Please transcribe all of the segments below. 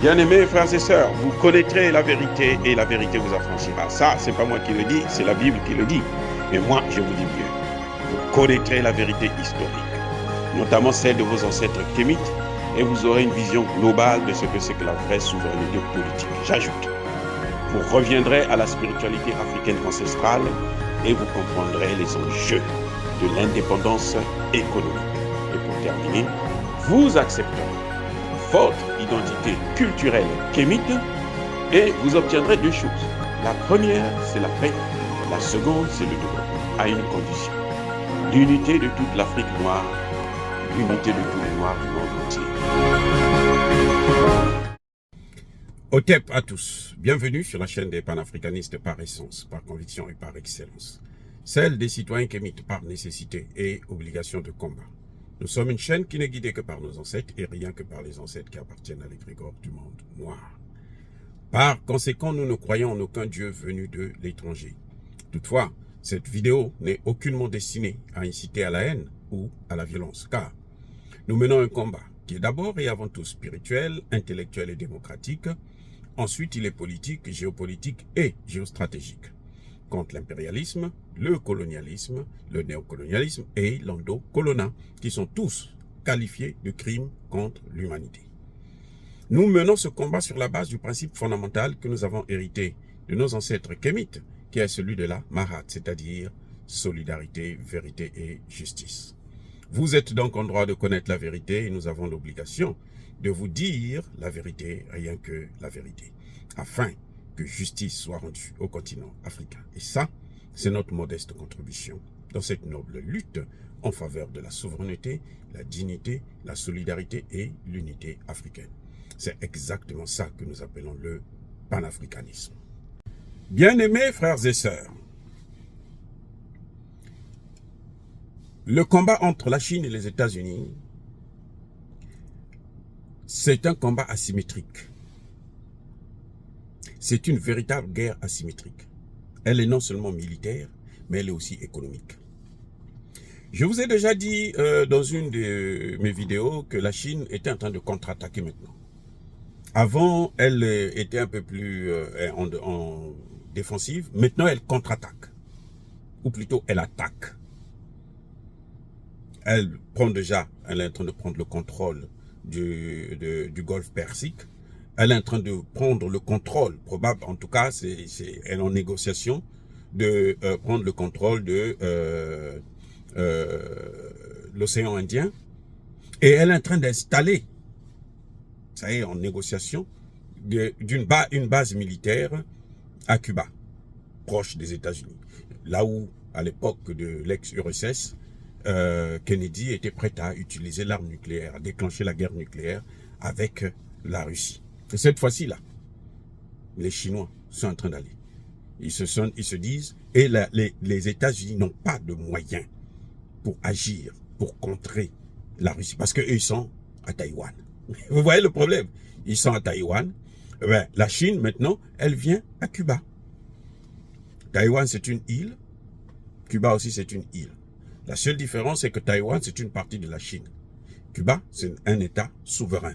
Bien-aimés frères et sœurs, vous connaîtrez la vérité et la vérité vous affranchira. Ça, c'est pas moi qui le dis, c'est la Bible qui le dit. Mais moi, je vous dis mieux. Vous connaîtrez la vérité historique, notamment celle de vos ancêtres kémites, et vous aurez une vision globale de ce que c'est que la vraie souveraineté politique. J'ajoute, vous reviendrez à la spiritualité africaine ancestrale et vous comprendrez les enjeux de l'indépendance économique. Et pour terminer, vous accepterez votre identité culturelle kémite et vous obtiendrez deux choses. La première, c'est la paix. La seconde, c'est le développement, à une condition. L'unité de toute l'Afrique noire, l'unité de tous les Noirs du monde entier. Otep à tous, bienvenue sur la chaîne des panafricanistes par essence, par conviction et par excellence. Celle des citoyens kémites par nécessité et obligation de combat. Nous sommes une chaîne qui n'est guidée que par nos ancêtres et rien que par les ancêtres qui appartiennent à l'égrégore du monde noir. Par conséquent, nous ne croyons en aucun Dieu venu de l'étranger. Toutefois, cette vidéo n'est aucunement destinée à inciter à la haine ou à la violence, car nous menons un combat qui est d'abord et avant tout spirituel, intellectuel et démocratique. Ensuite, il est politique, géopolitique et géostratégique. Contre l'impérialisme, le colonialisme, le néocolonialisme et l'endocolonat, qui sont tous qualifiés de crimes contre l'humanité. Nous menons ce combat sur la base du principe fondamental que nous avons hérité de nos ancêtres kémites, qui est celui de la Mahat, c'est-à-dire solidarité, vérité et justice. Vous êtes donc en droit de connaître la vérité et nous avons l'obligation de vous dire la vérité, rien que la vérité, afin que justice soit rendue au continent africain. Et ça, c'est notre modeste contribution dans cette noble lutte en faveur de la souveraineté, la dignité, la solidarité et l'unité africaine. C'est exactement ça que nous appelons le panafricanisme. Bien-aimés frères et sœurs, le combat entre la Chine et les États-Unis, c'est un combat asymétrique. C'est une véritable guerre asymétrique. Elle est non seulement militaire, mais elle est aussi économique. Je vous ai déjà dit dans une de mes vidéos que la Chine était en train de contre-attaquer maintenant. Avant, elle était un peu plus en défensive. Maintenant, elle contre-attaque. Ou plutôt, elle attaque. Elle est en train de prendre le contrôle du golfe Persique. Elle est en train de prendre le contrôle, probable, en tout cas, elle est en négociation de prendre le contrôle de l'océan Indien. Et elle est en train d'installer, ça y est, en négociation, une base militaire à Cuba, proche des États-Unis. Là où, à l'époque de l'ex-URSS, Kennedy était prêt à utiliser l'arme nucléaire, à déclencher la guerre nucléaire avec la Russie. Et cette fois-ci-là, les Chinois sont en train d'aller. Ils se disent, et les États-Unis n'ont pas de moyens pour agir, pour contrer la Russie, parce qu'eux, ils sont à Taïwan. Vous voyez le problème? Ils sont à Taïwan. Ben, la Chine, maintenant, elle vient à Cuba. Taïwan, c'est une île. Cuba aussi, c'est une île. La seule différence, c'est que Taïwan, c'est une partie de la Chine. Cuba, c'est un État souverain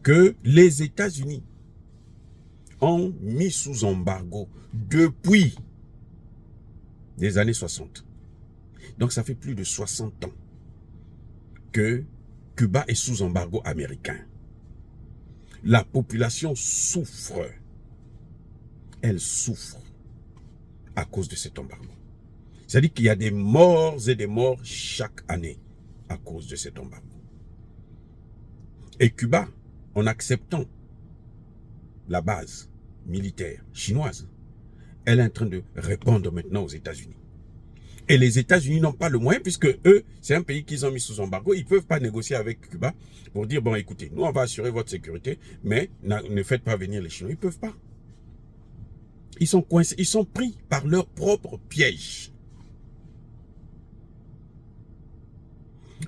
que les États-Unis ont mis sous embargo depuis les années 60. Donc, ça fait plus de 60 ans que Cuba est sous embargo américain. La population souffre. Elle souffre à cause de cet embargo. C'est-à-dire qu'il y a des morts et des morts chaque année à cause de cet embargo. Et Cuba, en acceptant la base militaire chinoise, elle est en train de répondre maintenant aux États-Unis. Et les États-Unis n'ont pas le moyen, puisque eux, c'est un pays qu'ils ont mis sous embargo, ils ne peuvent pas négocier avec Cuba pour dire, bon écoutez, nous on va assurer votre sécurité, mais ne faites pas venir les Chinois. Ils ne peuvent pas. Ils sont coincés, ils sont pris par leur propre piège.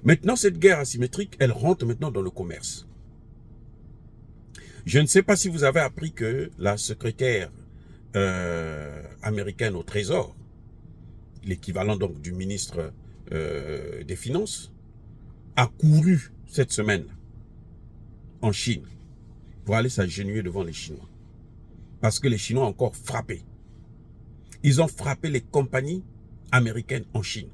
Maintenant, cette guerre asymétrique, elle rentre maintenant dans le commerce. Je ne sais pas si vous avez appris que la secrétaire américaine au Trésor, l'équivalent donc du ministre des Finances, a couru cette semaine en Chine pour aller s'agenouiller devant les Chinois. Parce que les Chinois ont encore frappé. Ils ont frappé les compagnies américaines en Chine.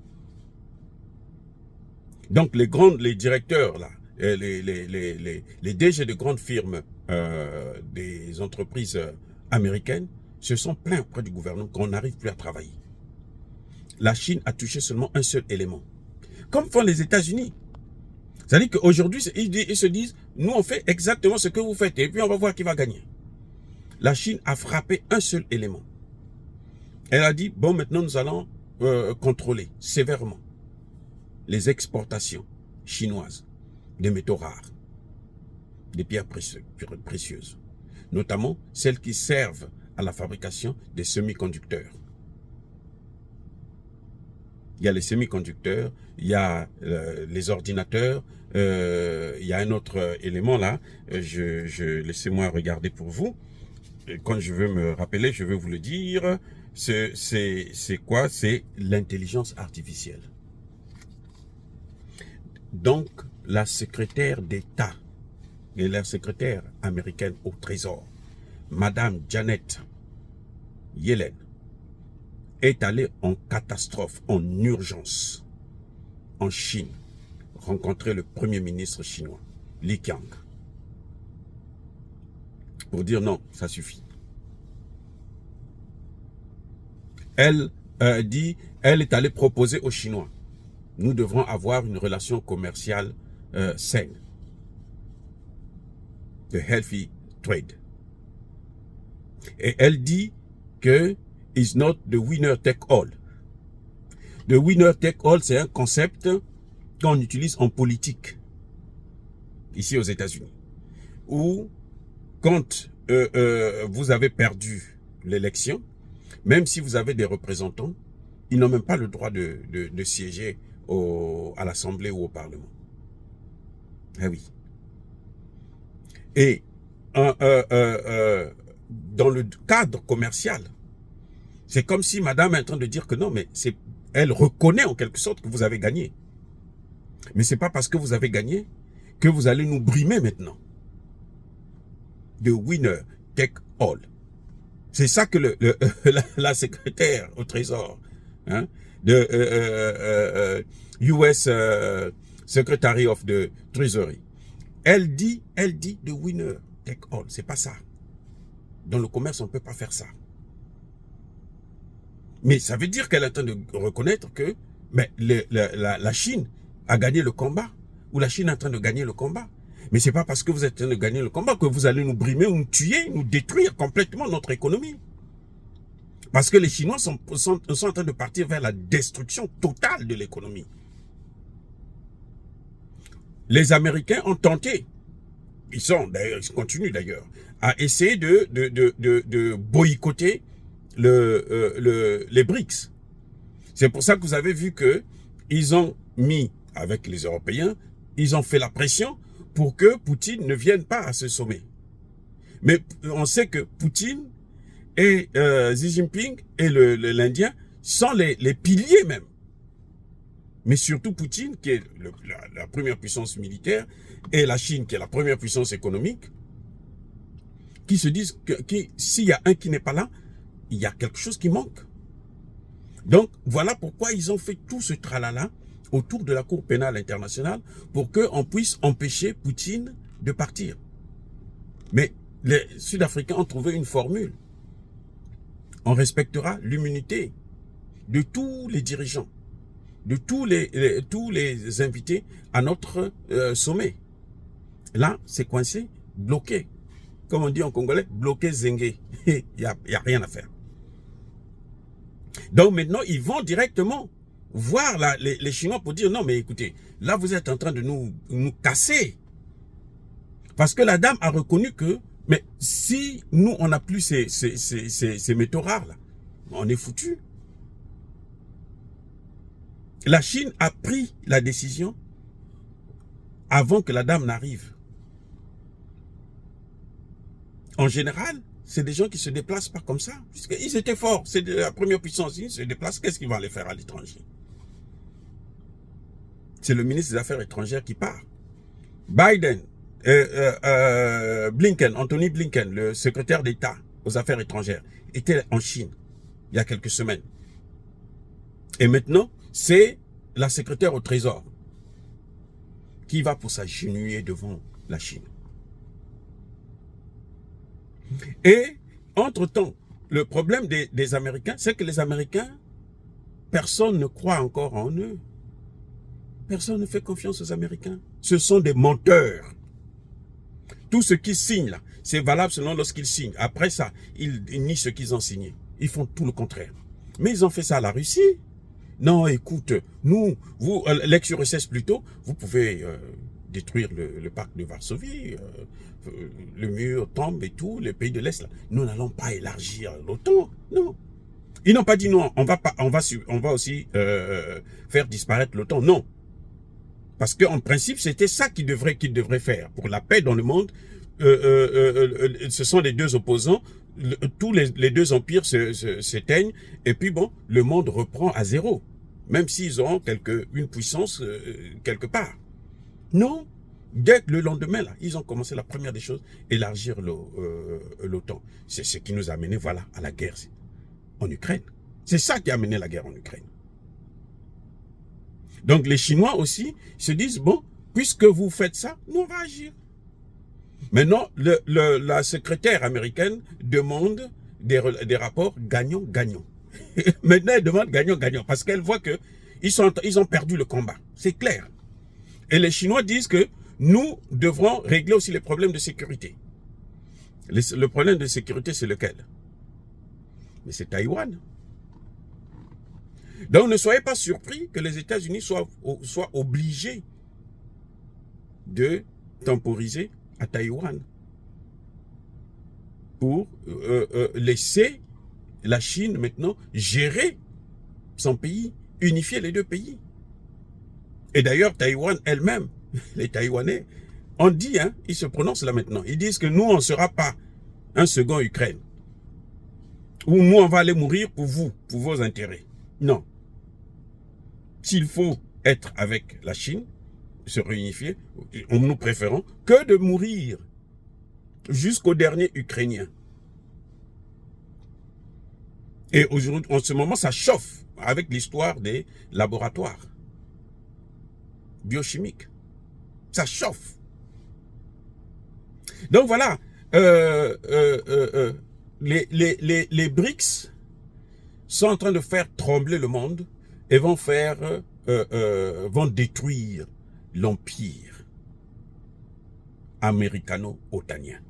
Donc les directeurs, là, les DG de grandes firmes des entreprises américaines se sont plaints auprès du gouvernement qu'on n'arrive plus à travailler. La Chine a touché seulement un seul élément. Comme font les États-Unis. C'est-à-dire qu'aujourd'hui, ils se disent, nous on fait exactement ce que vous faites et puis on va voir qui va gagner. La Chine a frappé un seul élément. Elle a dit, bon, maintenant nous allons contrôler sévèrement les exportations chinoises de métaux rares, des pierres précieuses, notamment celles qui servent à la fabrication des semi-conducteurs. Il y a les semi-conducteurs, il y a les ordinateurs, il y a un autre élément là, laissez-moi regarder pour vous. Et quand je veux me rappeler, je vais vous le dire. C'est quoi? C'est l'intelligence artificielle. Donc, la secrétaire d'État et la secrétaire américaine au Trésor, Madame Janet Yellen, est allée en catastrophe, en urgence, en Chine, rencontrer le premier ministre chinois, Li Qiang, pour dire non, ça suffit. Elle elle est allée proposer aux Chinois, nous devrons avoir une relation commerciale saine, de healthy trade. Et elle dit que is not the winner take all. The winner take all, c'est un concept qu'on utilise en politique, ici aux États-Unis, où quand vous avez perdu l'élection, même si vous avez des représentants, ils n'ont même pas le droit de siéger à l'Assemblée ou au Parlement. Ah oui. Et dans le cadre commercial, c'est comme si madame est en train de dire que non, mais elle reconnaît en quelque sorte que vous avez gagné. Mais c'est pas parce que vous avez gagné que vous allez nous brimer maintenant. The winner take all. C'est ça que la secrétaire au Trésor, hein, de US Secretary of the Treasury, elle dit the winner take all. C'est pas ça. Dans le commerce, on ne peut pas faire ça. Mais ça veut dire qu'elle est en train de reconnaître que la Chine a gagné le combat, ou la Chine est en train de gagner le combat. Mais c'est pas parce que vous êtes en train de gagner le combat que vous allez nous brimer, ou nous tuer, nous détruire complètement notre économie. Parce que les Chinois sont en train de partir vers la destruction totale de l'économie. Les Américains ont tenté, ils continuent d'ailleurs, à essayer de boycotter les BRICS. C'est pour ça que vous avez vu que ils ont mis, avec les Européens, ils ont fait la pression pour que Poutine ne vienne pas à ce sommet. Mais on sait que Poutine et Xi Jinping et l'Indien sont les piliers même. Mais surtout Poutine, qui est la première puissance militaire, et la Chine, qui est la première puissance économique, qui se disent que s'il y a un qui n'est pas là, il y a quelque chose qui manque. Donc, voilà pourquoi ils ont fait tout ce tralala autour de la Cour pénale internationale pour qu'on puisse empêcher Poutine de partir. Mais les Sud-Africains ont trouvé une formule. On respectera l'immunité de tous les dirigeants, de tous les invités à notre sommet. Là, c'est coincé, bloqué. Comme on dit en congolais, bloqué zengué. Il n'y a rien à faire. Donc maintenant, ils vont directement voir les Chinois pour dire non, mais écoutez, là vous êtes en train de nous casser. Parce que la dame a reconnu que, mais si nous on n'a plus ces métaux rares là, on est foutu. La Chine a pris la décision avant que la dame n'arrive. En général, c'est des gens qui se déplacent pas comme ça. Puisqu'ils étaient forts, c'est de la première puissance. Ils se déplacent, qu'est-ce qu'ils vont aller faire à l'étranger? C'est le ministre des Affaires étrangères qui part. Biden, Blinken, Anthony Blinken, le secrétaire d'État aux affaires étrangères, était en Chine il y a quelques semaines. Et maintenant, c'est la secrétaire au Trésor qui va pour s'agenouiller devant la Chine. Et, entre-temps, le problème des Américains, c'est que les Américains, personne ne croit encore en eux. Personne ne fait confiance aux Américains. Ce sont des menteurs. Tout ce qu'ils signent là, c'est valable seulement lorsqu'ils signent. Après ça, ils nient ce qu'ils ont signé. Ils font tout le contraire. Mais ils ont fait ça à la Russie. Non, écoute, nous, vous, l'ex-URSS plutôt, vous pouvez détruire le pacte de Varsovie, le mur tombe et tout, les pays de l'Est. Nous n'allons pas élargir l'OTAN, non. Ils n'ont pas dit non, on va aussi faire disparaître l'OTAN, non. Parce qu'en principe, c'était ça qu'ils devraient faire. Pour la paix dans le monde, ce sont les deux opposants, tous les deux empires s'éteignent, et puis bon, le monde reprend à zéro. Même s'ils ont une puissance quelque part. Non, dès le lendemain, là, ils ont commencé la première des choses, élargir l'OTAN. C'est ce qui nous a amené, voilà, à la guerre en Ukraine. C'est ça qui a amené la guerre en Ukraine. Donc les Chinois aussi se disent, bon, puisque vous faites ça, nous on va agir. Maintenant, la secrétaire américaine demande des rapports gagnant-gagnant. Maintenant, elle demande gagnant-gagnant parce qu'elle voit que ils ont perdu le combat. C'est clair. Et les Chinois disent que nous devrons régler aussi les problèmes de sécurité. Le problème de sécurité, c'est lequel? Mais c'est Taïwan. Donc, ne soyez pas surpris que les États-Unis soient obligés de temporiser à Taïwan pour laisser la Chine maintenant gérer son pays, unifier les deux pays. Et d'ailleurs, Taïwan elle-même, les Taïwanais, ont dit, hein, ils se prononcent là maintenant, ils disent que nous, on ne sera pas un second Ukraine. Ou nous, on va aller mourir pour vous, pour vos intérêts. Non. S'il faut être avec la Chine, se réunifier, nous préférons que de mourir jusqu'au dernier Ukrainien. Et aujourd'hui, en ce moment, ça chauffe avec l'histoire des laboratoires biochimiques. Ça chauffe. Donc voilà, les BRICS sont en train de faire trembler le monde et vont détruire l'empire américano-otanien.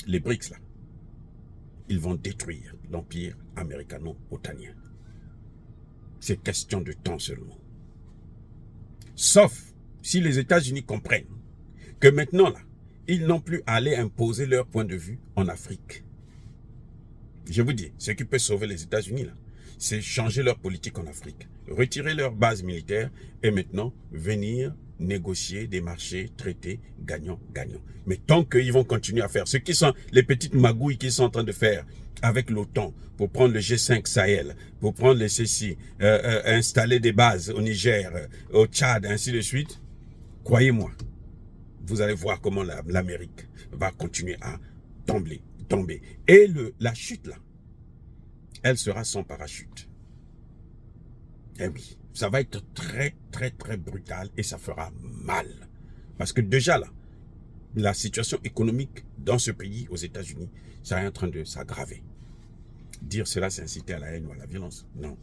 Les BRICS là, ils vont détruire l'empire américano-otanien. C'est question de temps seulement. Sauf si les États-Unis comprennent que maintenant là, ils n'ont plus à aller imposer leur point de vue en Afrique. Je vous dis, ce qui peut sauver les États-Unis là, c'est changer leur politique en Afrique, retirer leur base militaire et maintenant venir négocier des marchés, traités, gagnant-gagnant. Mais tant qu'ils vont continuer à faire ce qui sont les petites magouilles qu'ils sont en train de faire avec l'OTAN, pour prendre le G5 Sahel, pour prendre les ceci, installer des bases au Niger, au Tchad, ainsi de suite, croyez-moi, vous allez voir comment l'Amérique va continuer à tomber. Et la chute là, elle sera sans parachute. Eh oui, ça va être très, très, très brutal et ça fera mal. Parce que déjà là, la situation économique dans ce pays, aux États-Unis, ça est en train de s'aggraver. Dire cela, c'est inciter à la haine ou à la violence. Non.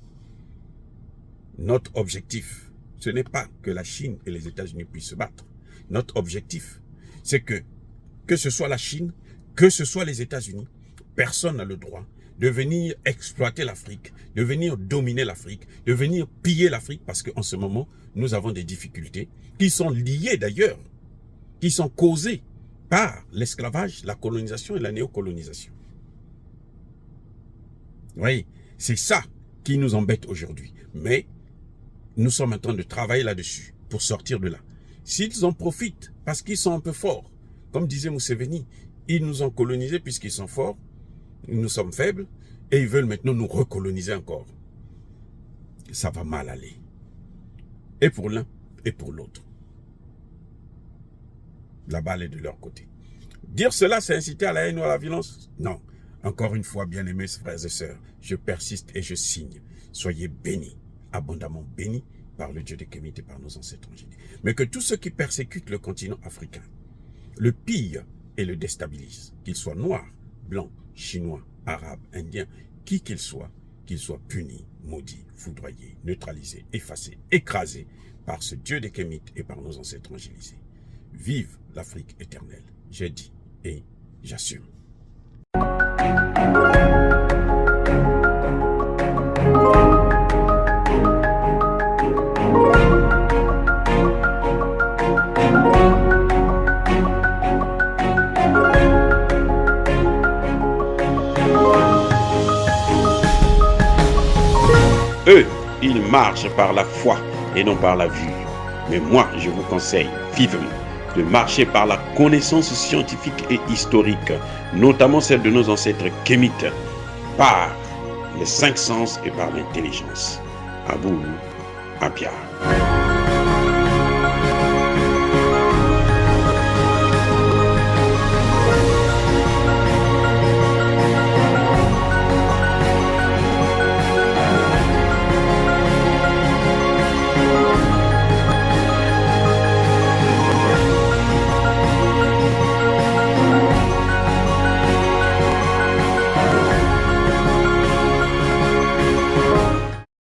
Notre objectif, ce n'est pas que la Chine et les États-Unis puissent se battre. Notre objectif, c'est que ce soit la Chine, que ce soit les États-Unis, personne n'a le droit de venir exploiter l'Afrique, de venir dominer l'Afrique, de venir piller l'Afrique, parce qu'en ce moment, nous avons des difficultés qui sont liées d'ailleurs, qui sont causées par l'esclavage, la colonisation et la néocolonisation. Oui, c'est ça qui nous embête aujourd'hui. Mais nous sommes en train de travailler là-dessus pour sortir de là. S'ils en profitent, parce qu'ils sont un peu forts, comme disait Museveni, ils nous ont colonisés puisqu'ils sont forts, nous sommes faibles, et ils veulent maintenant nous recoloniser encore. Ça va mal aller. Et pour l'un, et pour l'autre. La balle est de leur côté. Dire cela, c'est inciter à la haine ou à la violence? Non. Encore une fois, bien-aimés frères et sœurs, je persiste et je signe. Soyez bénis, abondamment bénis par le Dieu des Kémites et par nos ancêtres angéliques. Mais que tous ceux qui persécutent le continent africain, le pillent et le déstabilisent, qu'ils soient noirs, blancs, chinois, arabes, indiens, qui qu'ils soient punis, maudits, foudroyés, neutralisés, effacés, écrasés par ce Dieu des Kémites et par nos ancêtres angélisés. Vive l'Afrique éternelle, j'ai dit et j'assume. Eux, ils marchent par la foi et non par la vue. Mais moi, je vous conseille vivement de marcher par la connaissance scientifique et historique, notamment celle de nos ancêtres kémites, par les 5 sens et par l'intelligence. Abou Abia.